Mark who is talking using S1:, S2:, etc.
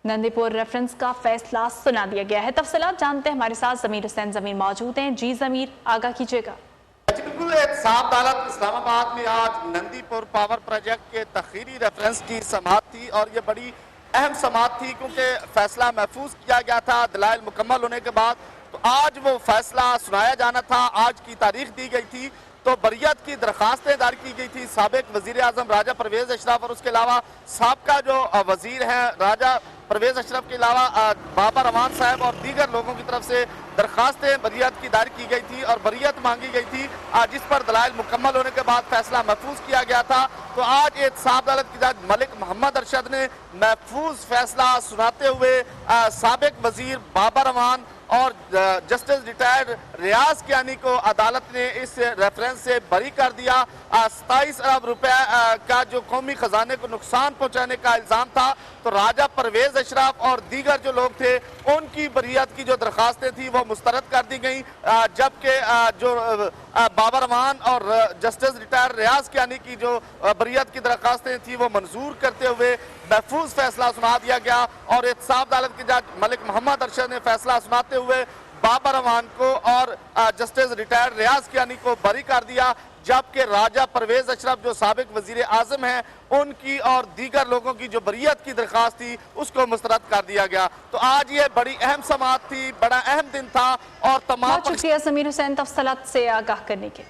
S1: Nandipur reference का फैसला सुना दिया गया है। तफसीलात जानते हैं, हमारे साथ जमीर हुसैन जमीर मौजूद हैं। जी जमीर, आगाह कीजिएगा।
S2: बिल्कुल, एहतसाब अदालत इस्लामाबाद में आज नंदीपुर पावर प्रोजेक्ट के तखीरी रेफरेंस की समाअत थी और ये बड़ी अहम समाअत थी क्योंकि फैसला महफूज किया गया था दलाइल मुकम्मल होने के बाद। तो आज वो फैसला सुनाया जाना था, आज की तारीख दी गई थी। तो बरियत की दरखास्तें दायर की गई थी साबिक वजीर आजम राजा परवेज अशरफ और उसके अलावा साबका जो वजीर हैं राजा परवेज अशरफ के अलावा बाबर अमान साहब और दीगर लोगों की तरफ से दरखास्तें बरियत की दायर की गई थी और बरियत मांगी गई थी, जिस पर दलाइल मुकम्मल होने के बाद फैसला महफूज किया गया था। तो आज एहतसाब अदालत की जज मलिक मोहम्मद अरशद ने महफूज फैसला सुनाते हुए साबिक वजीर बाबर अमान और जस्टिस रिटायर्ड रियाज कियानी को अदालत ने इस रेफरेंस से बरी कर दिया। 27 अरब रुपए का जो कौमी खजाने को नुकसान पहुंचाने का इल्जाम था, तो राजा परवेज अशरफ और दीगर जो लोग थे उनकी बरियत की जो दरखास्तें थी वो मुस्तरद कर दी गई, जबकि जो बाबर अमान और जस्टिस रिटायर्ड रियाज कियानी की जो बरियत की दरखास्तें थी वो मंजूर करते हुए महफूज फैसला सुना दिया गया। और एहतसाब अदालत के जज मलिक मोहम्मद अरशद ने फैसला सुनाते हुए बाबर अमान को और जस्टिस रिटायर्ड रियाज कियानी को बरी कर दिया, जबकि राजा परवेज अशरफ जो साबिक वजीर आजम हैं उनकी और दीगर लोगों की जो बरियत की दरखास्त थी उसको मुस्तरद कर दिया गया। तो आज ये बड़ी अहम समाअत थी, बड़ा अहम दिन था और तमाम
S1: बहुत शुक्रिया जमीर हुसैन तफसीलात से आगाह करने के।